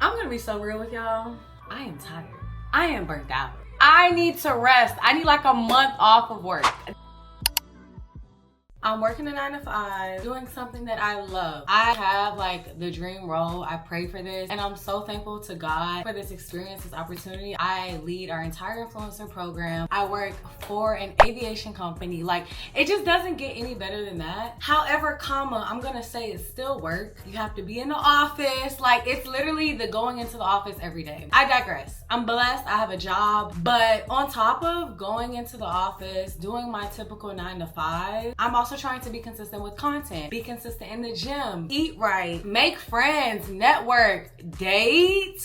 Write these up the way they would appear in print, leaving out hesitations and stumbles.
I'm gonna be so real with y'all. I am tired. I am burnt out. I need to rest. I need like a month off of work. I'm working a 9 to 5, doing something that I love. I have like the dream role. I pray for this, and I'm so thankful to God for this experience, this opportunity. I lead our entire influencer program. I work for an aviation company. Like, it just doesn't get any better than that. However, I'm gonna say it's still work. You have to be in the office. Like, it's literally the going into the office every day. I digress. I'm blessed. I have a job, but on top of going into the office, doing my typical 9 to 5, I'm also trying to be consistent with content, be consistent in the gym, eat right, make friends, network, date, ?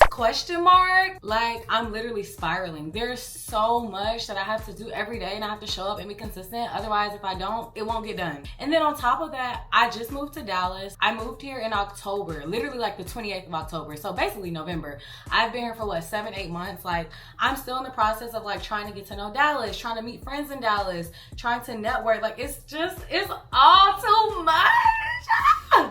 Like, I'm literally spiraling. There's so much that I have to do every day, and I have to show up and be consistent. Otherwise, if I don't, it won't get done. And then on top of that, I just moved to Dallas. I moved here in October, literally like the 28th of October. So basically November. I've been here for what, 7-8 months. Like, I'm still in the process of like trying to get to know Dallas, trying to meet friends in Dallas, trying to network. Like, it's all too much.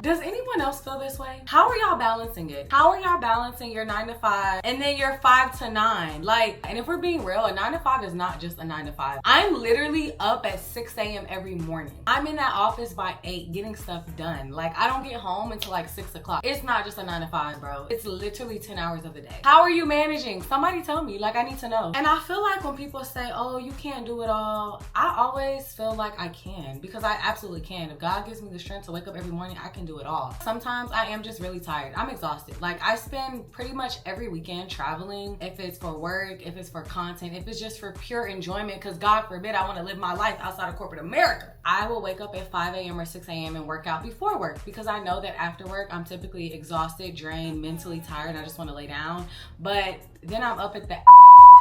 Does anyone else feel this way? How are y'all balancing it? How are y'all balancing your 9 to 5 and then your 5 to 9? Like, and if we're being real, a 9 to 5 is not just a 9 to 5. I'm literally up at 6 a.m. every morning. I'm in that office by 8 getting stuff done. Like, I don't get home until like 6 o'clock. It's not just a 9 to 5, bro. It's literally 10 hours of the day. How are you managing? Somebody tell me. Like, I need to know. And I feel like when people say, oh, you can't do it all, I always feel like I can, because I absolutely can. If God gives me the strength to wake up every morning, I can do it all. Sometimes I am just really tired. I'm exhausted. Like, I spend pretty much every weekend traveling, if it's for work, if it's for content, if it's just for pure enjoyment, because God forbid I want to live my life outside of corporate America. I will wake up at 5 a.m. or 6 a.m. and work out before work, because I know that after work, I'm typically exhausted, drained, mentally tired, and I just want to lay down. But then I'm up at the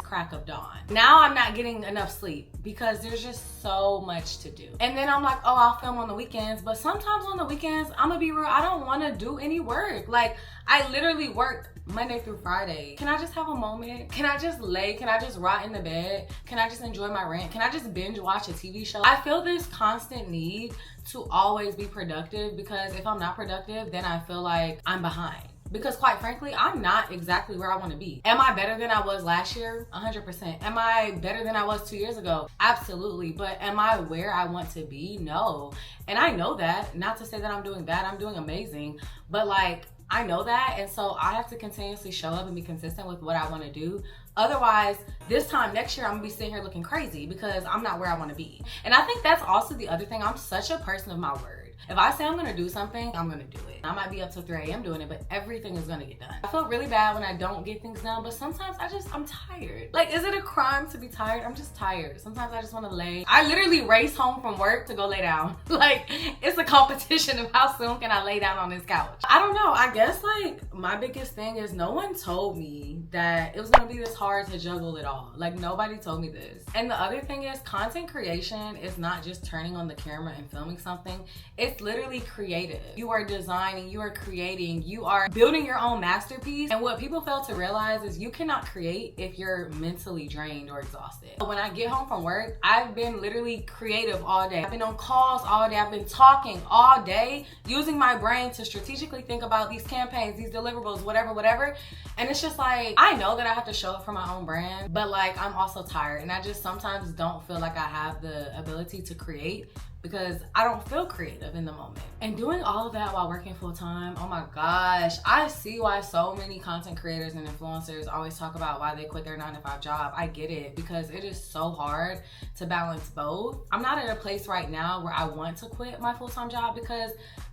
crack of dawn. Now I'm not getting enough sleep because there's just so much to do. And then I'm like, oh, I'll film on the weekends. But sometimes on the weekends, I'm gonna be real, I don't want to do any work. Like, I literally work Monday through Friday. Can I just have a moment? Can I just lay? Can I just rot in the bed? Can I just enjoy my rent? Can I just binge watch a TV show? I feel this constant need to always be productive, because if I'm not productive, then I feel like I'm behind. Because quite frankly, I'm not exactly where I want to be. Am I better than I was last year? 100%. Am I better than I was 2 years ago? Absolutely. But am I where I want to be? No. And I know that. Not to say that I'm doing bad. I'm doing amazing. But like, I know that. And so I have to continuously show up and be consistent with what I want to do. Otherwise, this time next year, I'm gonna be sitting here looking crazy because I'm not where I want to be. And I think that's also the other thing. I'm such a person of my word. If I say I'm gonna do something, I'm gonna do it. I might be up till 3 a.m. doing it, but everything is gonna get done. I feel really bad when I don't get things done, but sometimes I'm tired. Like, is it a crime to be tired? I'm just tired. Sometimes I just wanna lay. I literally race home from work to go lay down. Like, it's a competition of how soon can I lay down on this couch. I don't know. I guess like my biggest thing is no one told me that it was gonna be this hard to juggle it all. Like, nobody told me this. And the other thing is, content creation is not just turning on the camera and filming something. It's literally creative. You are designing, you are creating, you are building your own masterpiece. And what people fail to realize is you cannot create if you're mentally drained or exhausted. When I get home from work, I've been literally creative all day. I've been on calls all day. I've been talking all day, using my brain to strategically think about these campaigns, these deliverables, whatever. And it's just like, I know that I have to show up for my own brand, but like, I'm also tired. And I just sometimes don't feel like I have the ability to create, because I don't feel creative in the moment. And doing all of that while working full time, oh my gosh, I see why so many content creators and influencers always talk about why they quit their 9 to 5 job. I get it, because it is so hard to balance both. I'm not at a place right now where I want to quit my full-time job, because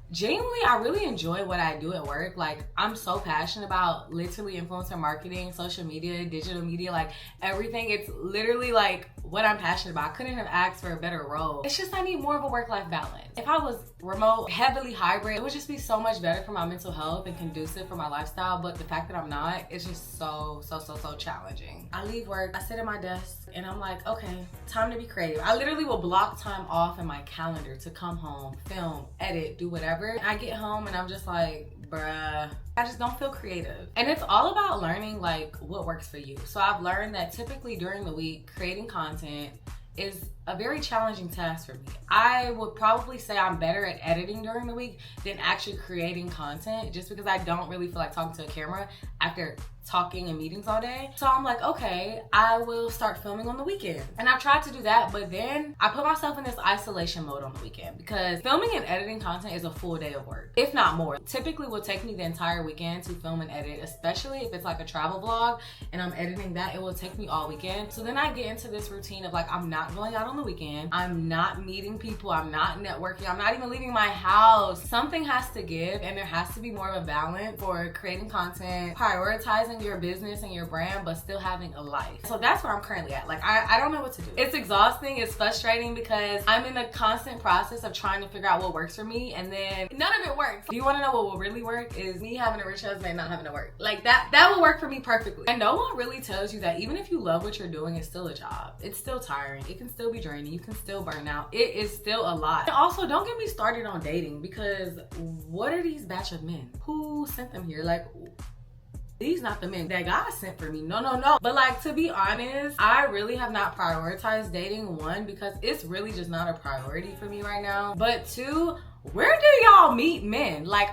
genuinely, I really enjoy what I do at work. Like, I'm so passionate about literally influencer marketing, social media, digital media, like everything. It's literally like what I'm passionate about. I couldn't have asked for a better role. It's just I need more of a work-life balance. If I was remote, heavily hybrid, it would just be so much better for my mental health and conducive for my lifestyle. But the fact that I'm not, it's just so challenging. I leave work, I sit at my desk, and I'm like, okay, time to be creative. I literally will block time off in my calendar to come home, film, edit, do whatever. And I get home and I'm just like, bruh, I just don't feel creative. And it's all about learning like what works for you. So I've learned that typically during the week, creating content is a very challenging task for me. I would probably say I'm better at editing during the week than actually creating content, just because I don't really feel like talking to a camera after talking in meetings all day. So I'm like, okay, I will start filming on the weekend. And I've tried to do that, but then I put myself in this isolation mode on the weekend, because filming and editing content is a full day of work, if not more. Typically will take me the entire weekend to film and edit, especially if it's like a travel vlog and I'm editing that, it will take me all weekend. So then I get into this routine of like, I'm not going out on the weekend, I'm not meeting people, I'm not networking, I'm not even leaving my house. Something has to give, and there has to be more of a balance for creating content, prioritizing your business and your brand, but still having a life. So that's where I'm currently at. Like, I don't know what to do. It's exhausting, it's frustrating, because I'm in a constant process of trying to figure out what works for me, and then none of it works. Do you want to know what will really work? Is me having a rich husband and not having to work. Like, that will work for me perfectly. And no one really tells you that even if you love what you're doing, it's still a job. It's still tiring. It can still be draining. You can still burn out. It is still a lot. And also, don't get me started on dating, because what are these batch of men? Who sent them here? Like, these not the men that God sent for me. No. But like, to be honest, I really have not prioritized dating. One, because it's really just not a priority for me right now. But two, where do y'all meet men? Like,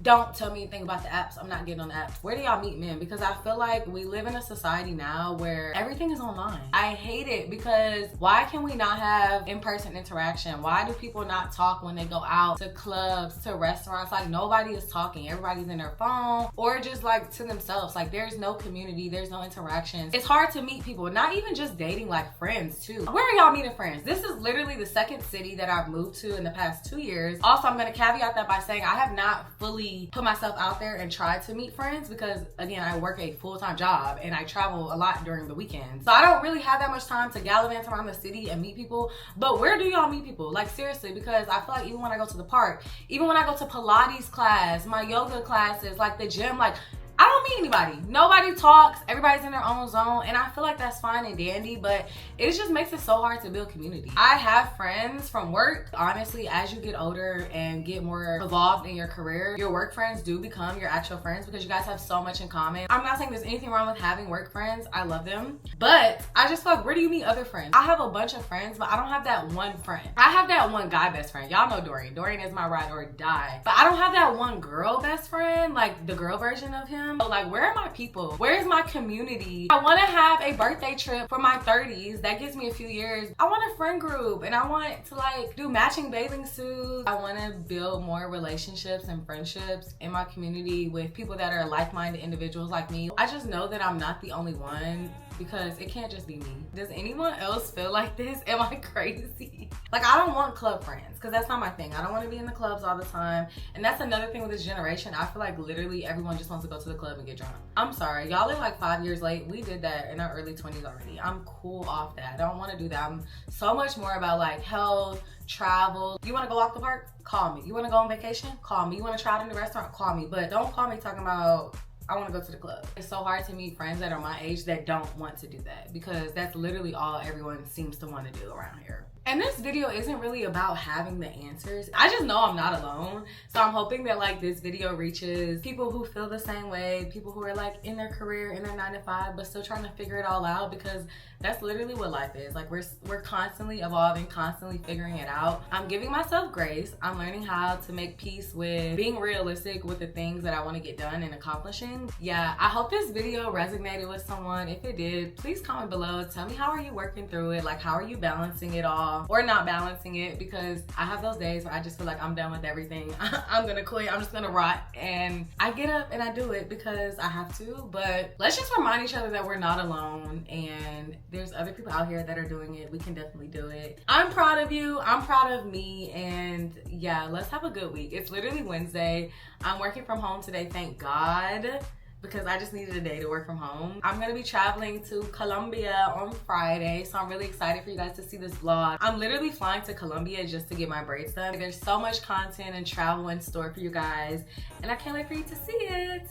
don't tell me anything about the apps. I'm not getting on the apps. Where do y'all meet men? Because I feel like we live in a society now where everything is online. I hate it, because why can we not have in-person interaction? Why do people not talk when they go out to clubs, to restaurants? Like, nobody is talking. Everybody's in their phone or just like to themselves. Like, there's no community, there's no interactions. It's hard to meet people, not even just dating, like friends too. Where are y'all meeting friends? This is literally the second city that I've moved to in the past 2 years. Also, I'm gonna caveat that by saying I have not fully put myself out there and try to meet friends, because again, I work a full-time job and I travel a lot during the weekends. So I don't really have that much time to gallivant around the city and meet people. But where do y'all meet people? Like, seriously, because I feel like even when I go to the park, even when I go to Pilates class, my yoga classes, like the gym, like, I don't meet anybody. Nobody talks. Everybody's in their own zone. And I feel like that's fine and dandy, but it just makes it so hard to build community. I have friends from work. Honestly, as you get older and get more involved in your career, your work friends do become your actual friends, because you guys have so much in common. I'm not saying there's anything wrong with having work friends. I love them. But I just feel like, where do you meet other friends? I have a bunch of friends, but I don't have that one friend. I have that one guy best friend. Y'all know Dorian. Dorian is my ride or die. But I don't have that one girl best friend, like the girl version of him. So like, where are my people? Where's my community? I want to have a birthday trip for my 30s. That gives me a few years. I want a friend group, and I want to like do matching bathing suits. I want to build more relationships and friendships in my community with people that are like-minded individuals like me. I just know that I'm not the only one, because it can't just be me. Does anyone else feel like this? Am I crazy? Like, I don't want club friends, because that's not my thing. I don't want to be in the clubs all the time. And that's another thing with this generation. I feel like literally everyone just wants to go to the club and get drunk. I'm sorry, y'all are like 5 years late. We did that in our early 20s already. I'm cool off that. I don't want to do that. I'm so much more about like health, travel. You want to go walk the park? Call me. You want to go on vacation? Call me. You want to try out in the restaurant? Call me. But don't call me talking about, I want to go to the club. It's so hard to meet friends that are my age that don't want to do that, because that's literally all everyone seems to want to do around here. And this video isn't really about having the answers. I just know I'm not alone. So I'm hoping that like this video reaches people who feel the same way, people who are like in their career, in their 9 to 5, but still trying to figure it all out, because that's literally what life is. Like, we're constantly evolving, constantly figuring it out. I'm giving myself grace. I'm learning how to make peace with being realistic with the things that I want to get done and accomplishing. Yeah, I hope this video resonated with someone. If it did, please comment below. Tell me, how are you working through it? Like, how are you balancing it all? Or not balancing it, because I have those days where I just feel like I'm done with everything. I'm gonna quit, I'm just gonna rot. And I get up and I do it because I have to. But let's just remind each other that we're not alone, and there's other people out here that are doing it. We can definitely do it. I'm proud of you, I'm proud of me, and yeah, let's have a good week. It's literally Wednesday. I'm working from home today, thank God, because I just needed a day to work from home. I'm gonna be traveling to Colombia on Friday, so I'm really excited for you guys to see this vlog. I'm literally flying to Colombia just to get my braids done. There's so much content and travel in store for you guys, and I can't wait for you to see it.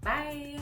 Bye.